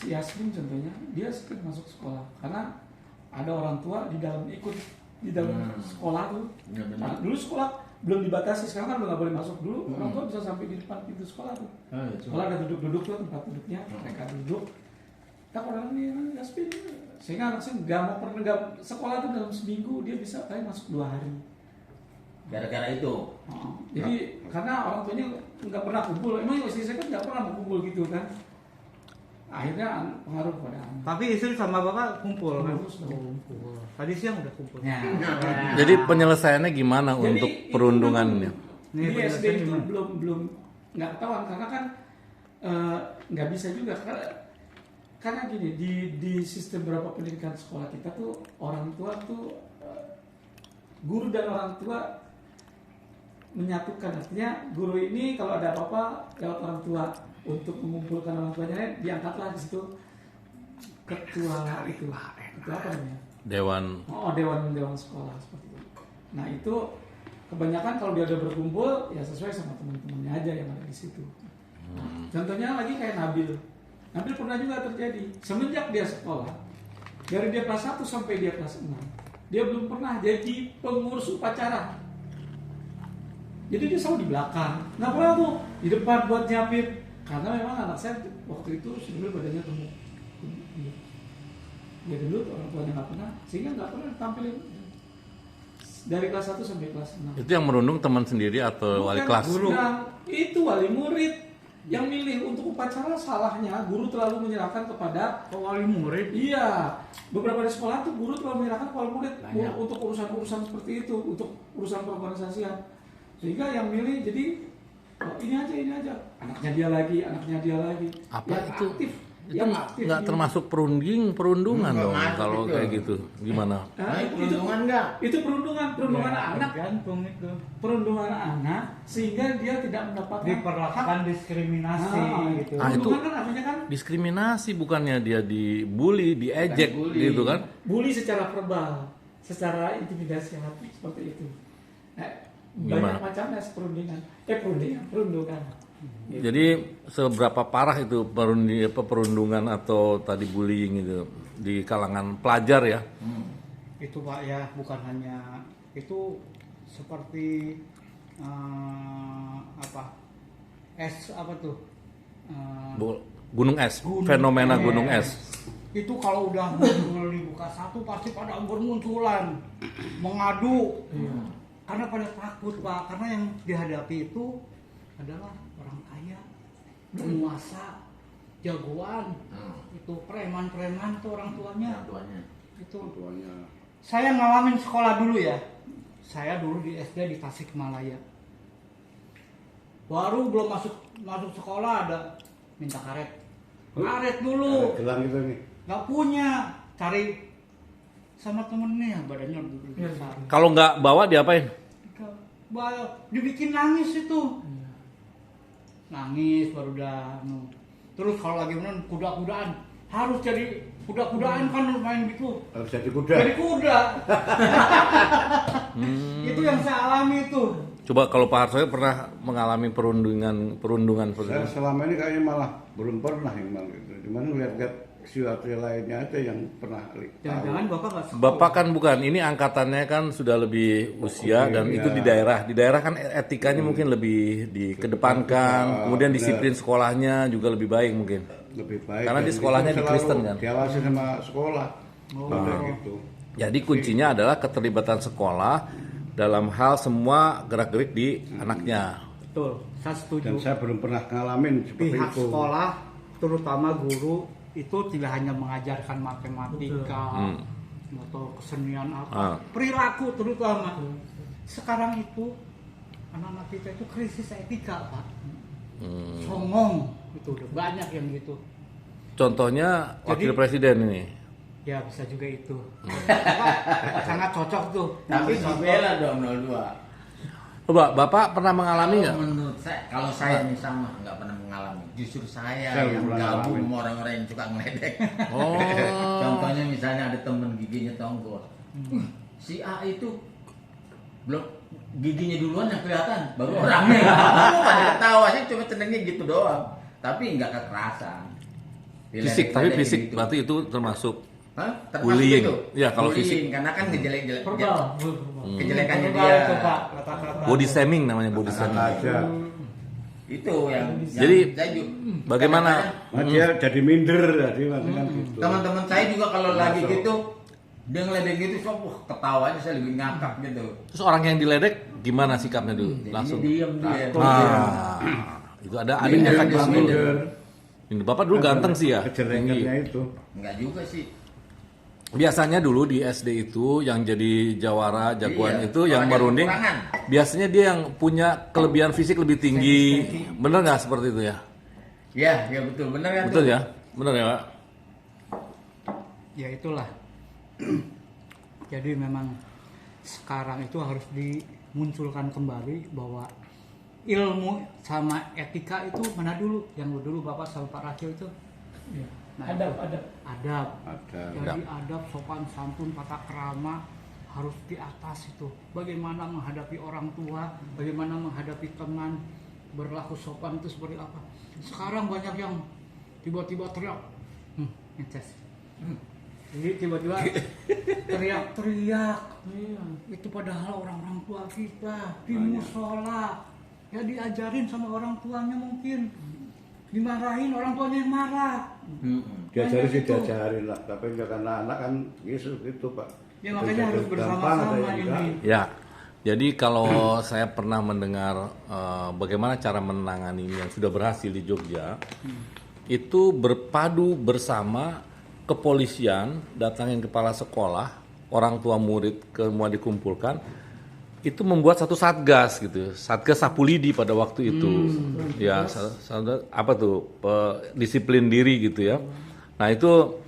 si Yasmin contohnya, dia sering masuk sekolah karena ada orang tua di dalam ikut di dalam sekolah tuh. Nah, dulu sekolah belum dibatasi, sekarang kan nggak boleh masuk dulu. Orang tua bisa sampai di depan pintu sekolah tuh. Sekolah ada duduk-duduk tuh, tempat duduknya, mereka duduk. Tak orang ini Yasmin, sehingga anak saya nggak sekolah tuh dalam seminggu dia bisa kayak masuk 2 hari. Gara-gara itu. Jadi karena orang tuanya nggak pernah kumpul, emang istri saya kan nggak pernah mau kumpul gitu kan. Akhirnya pengaruh pada anak. Tapi istri sama bapak kumpul kan? Kumpul. Tadi siang udah kumpul. Jadi penyelesaiannya gimana Jadi, untuk itu perundungannya? Di SD itu belum nggak ketahuan karena kan nggak bisa juga karena gini di sistem beberapa pendidikan sekolah kita tuh orang tua tuh guru dan orang tua menyatukan, artinya guru ini kalau ada apa-apa lewat orang tua untuk mengumpulkan orang tuanya diangkatlah di situ ketua itu apa namanya? Dewan sekolah seperti itu. Nah itu kebanyakan kalau dia udah berkumpul ya sesuai sama teman-temannya aja yang ada di situ. Contohnya lagi kayak Nabil pernah juga terjadi semenjak dia sekolah dari dia kelas 1 sampai dia kelas 6 dia belum pernah jadi pengurus upacara. Jadi dia selalu di belakang, nggak pernah tuh di depan buat nyiapin karena memang anak saya waktu itu sebenarnya badannya gemuk. Ya dulu orang tuanya nggak pernah, sehingga nggak pernah tampilin dari kelas 1 sampai kelas 6. Itu yang merundung teman sendiri atau wali kelas? Guru. Itu wali murid yang milih untuk upacara. Salahnya guru terlalu menyerahkan kepada wali murid. Iya, beberapa di sekolah tuh guru terlalu menyerahkan ke wali murid untuk urusan-urusan seperti itu, untuk urusan perorganisasian. Sehingga yang milih jadi ini aja, anaknya dia lagi. Apa yang itu? Aktif. Itu nggak termasuk perundungan dong kalau kayak gitu. Gimana? Perundungan nggak? Itu perundungan anak. Gantung itu. Perundungan anak sehingga dia tidak mendapatkan diperlakukan diskriminasi gitu. Itu kan artinya kan diskriminasi, bukannya dia dibully, diejek gitu kan? bully secara verbal, secara intimidasi hati seperti itu. Nah, Gimana? banyak macamnya perundungan. Jadi seberapa parah itu perundungan atau tadi bullying itu di kalangan pelajar ya? Itu Pak ya, bukan hanya itu seperti Gunung es, fenomena gunung es. Itu kalau udah muncul di buka satu pasti pada bermunculan mengadu. Karena pada takut Pak, karena yang dihadapi itu adalah orang kaya, penguasa, jagoan, itu preman tuh orang tuanya. Itu saya ngalamin sekolah dulu ya. Saya dulu di SD di Tasikmalaya. Baru belum masuk sekolah ada minta karet dulu. Gelang gitu nih. Nggak punya, cari sama temennya badannya besar. Kalau nggak bawa diapain? Dibikin nangis itu. Nangis baru dah. Terus kalau lagi menang kuda-kudaan harus jadi kuda-kudaan kan main gitu. Harus jadi kuda. Jadi kuda. Itu yang saya alami itu. Coba kalau Pak Harsoyo pernah mengalami perundungan Saya selama ini kayaknya malah belum pernah emang gitu. Cuman lihat-lihat situasi lainnya aja yang pernah Jangan-jangan Bapak nggak sekolah. Bapak kan bukan, ini angkatannya kan sudah lebih usia dan itu di daerah kan etikanya mungkin lebih dikedepankan, kemudian disiplin sekolahnya juga lebih baik mungkin. lebih baik. Karena di sekolahnya di Kristen kan. Diawasi sama sekolah. Gitu. Jadi kuncinya adalah keterlibatan sekolah dalam hal semua gerak-gerik di anaknya. Betul, saya setuju. Dan saya belum pernah ngalamin seperti Pihak itu. sekolah, terutama guru, itu tidak hanya mengajarkan matematika atau kesenian apa, perilaku terutama. Sekarang itu anak-anak kita itu krisis etika Pak. Songong itu udah banyak yang gitu. Contohnya wakil Jadi- presiden ini. Ya bisa juga itu. Sangat cocok tuh. Tapi dibela dong 02. Coba Bapak pernah mengalami nggak? Menurut saya, kalau saya nih sama nggak pernah mengalami. Justru saya Saya yang belum gabung mengalami. sama orang-orang yang suka ngeledek. Oh. Contohnya misalnya ada temen giginya tonggol. Si A itu belum giginya duluan yang kelihatan, baru orangnya. Pada ketawa sih cuma cenderungnya gitu doang. Tapi nggak kekerasan. Fisik, tapi fisik berarti itu termasuk Hah? Termasuk bullying. itu? Ya, kalau Bullying, fisik. karena kan ngejelek-jelek. Verbal. Kejelekannya Verbal dia. itu, Pak, kata-kata. Body shaming namanya, body shaming. Aja. Itu yang Jadi, saya bagaimana? Nah, dia jadi minder tadi maksudnya gitu. teman-teman saya juga kalau lagi gitu dia ngeledek gitu, so, wah ketawanya saya lebih ngakak gitu. Terus orang yang diledek gimana sikapnya dulu? Langsung. Diam dia. Itu ada efek di situ. Minder. Ini Bapak dulu ganteng sih ya. Kejelekannya itu. Enggak juga sih. Biasanya dulu di SD itu yang jadi jawara jagoan Iya, itu yang orang yang merunding. kekurangan. Biasanya dia yang punya kelebihan fisik lebih tinggi. Bener nggak seperti itu ya? Ya, ya betul. Benar kan? Betul tuh? ya? Bener ya Pak? Ya itulah. Jadi memang sekarang itu harus dimunculkan kembali bahwa ilmu sama etika itu mana dulu? Yang dulu Bapak sama Pak Rakil itu Iya. Nah, Adab. adab. Ada. Jadi adab, sopan santun, tata krama harus di atas itu. Bagaimana menghadapi orang tua, bagaimana menghadapi teman, berlaku sopan itu seperti apa. Sekarang banyak yang tiba-tiba teriak, ngeces. Jadi tiba-tiba teriak-teriak. Iya. Itu padahal orang-orang tua kita di musola. Ya diajarin sama orang tuanya mungkin. Dimarahin orang tuanya yang marah. Diajari sih Banyak itu. diajarin lah, tapi enggak karena anak kan Yesus gitu Pak. Ya makanya harus Gampang, bersama-sama ada yang enggak. ini. Ya. Jadi kalau saya pernah mendengar bagaimana cara menangani ini yang sudah berhasil di Jogja, itu berpadu bersama kepolisian, datangin kepala sekolah, orang tua murid semua dikumpulkan, itu membuat satu satgas gitu, satgas sapu lidi pada waktu itu, ya apa tuh disiplin diri gitu ya. Nah itu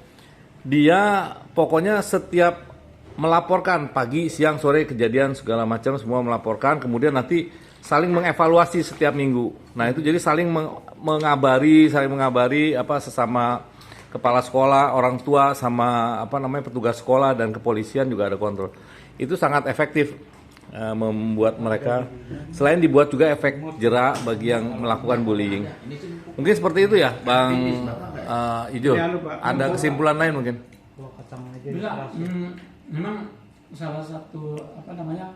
dia pokoknya setiap melaporkan pagi, siang, sore kejadian segala macam semua melaporkan, kemudian nanti saling mengevaluasi setiap minggu. Nah itu jadi saling mengabari apa sesama kepala sekolah, orang tua sama apa namanya petugas sekolah dan kepolisian juga ada kontrol. Itu sangat efektif membuat mereka selain dibuat juga efek jerak bagi yang melakukan bullying. Mungkin seperti itu ya, Bang Ijo. Ya, lupa. Ada kesimpulan lain mungkin? Bawa kacang aja Enggak, dikasih. memang salah satu apa namanya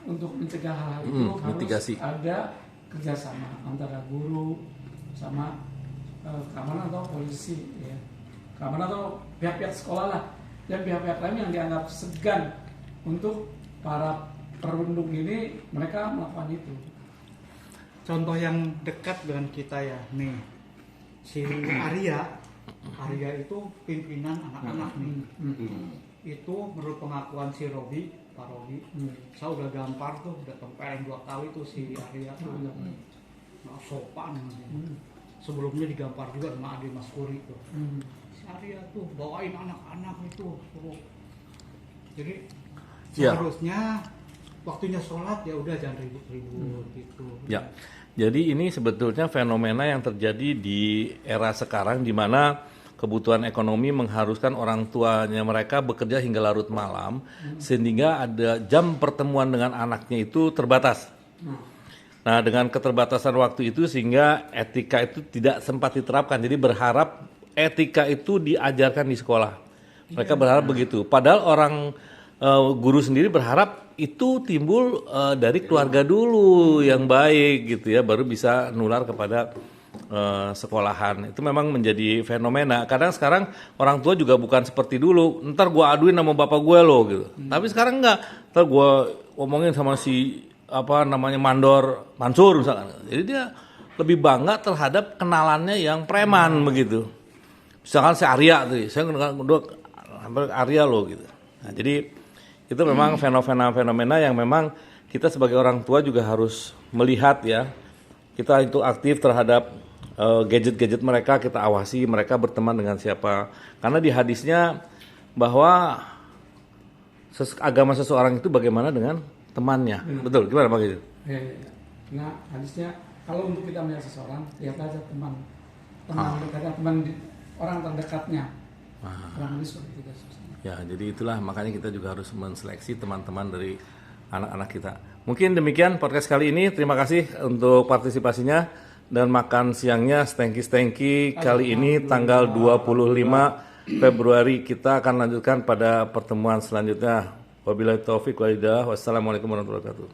untuk mencegah hal itu mitigasi. harus ada kerjasama antara guru sama keamanan atau polisi, ya. Keamanan atau pihak-pihak sekolah lah, dan pihak-pihak lain yang dianggap segan untuk para perundung ini mereka melakukan itu. Contoh yang dekat dengan kita ya, nih si Arya itu pimpinan anak-anak nih. Itu menurut pengakuan si Robi, Pak Robi, saya udah gampar tuh, udah tempelin 2 kali tuh si Arya tuh, nggak sopan. Sebelumnya digampar juga sama Ade Mas Kuri tuh. Si Arya tuh bawain anak-anak itu, suruh. Jadi Ya. seharusnya waktunya sholat ya udah jangan ribut-ribut gitu. Ya, jadi ini sebetulnya fenomena yang terjadi di era sekarang di mana kebutuhan ekonomi mengharuskan orang tuanya mereka bekerja hingga larut malam, sehingga ada jam pertemuan dengan anaknya itu terbatas. Nah, dengan keterbatasan waktu itu sehingga etika itu tidak sempat diterapkan. Jadi berharap etika itu diajarkan di sekolah. Mereka berharap begitu. Padahal orang guru sendiri berharap itu timbul dari keluarga dulu yang baik gitu ya, baru bisa nular kepada sekolahan. Itu memang menjadi fenomena. Kadang sekarang orang tua juga bukan seperti dulu. Ntar gue aduin sama bapak gue loh gitu. Tapi sekarang enggak. Ntar gue omongin sama si apa namanya Mansur misalkan. Jadi dia lebih bangga terhadap kenalannya yang preman begitu. Misalkan si Arya tuh, saya kenal Arya loh gitu. Nah, jadi itu memang fenomena yang memang kita sebagai orang tua juga harus melihat ya. Kita itu aktif terhadap gadget-gadget mereka, kita awasi mereka berteman dengan siapa. Karena di hadisnya bahwa agama seseorang itu bagaimana dengan temannya. Betul, gimana Pak gitu? Ya. Nah, hadisnya kalau untuk kita melihat seseorang, lihat aja teman dekatnya, orang terdekatnya. Kurang lebih seperti itu. Ya, jadi itulah makanya kita juga harus menseleksi teman-teman dari anak-anak kita. Mungkin demikian podcast kali ini. Terima kasih untuk partisipasinya. dan makan siangnya stengki-stengki kali ini tanggal 25 Februari. Kita akan lanjutkan pada pertemuan selanjutnya. Wabillahi taufik walhidayah. Wassalamualaikum warahmatullahi wabarakatuh.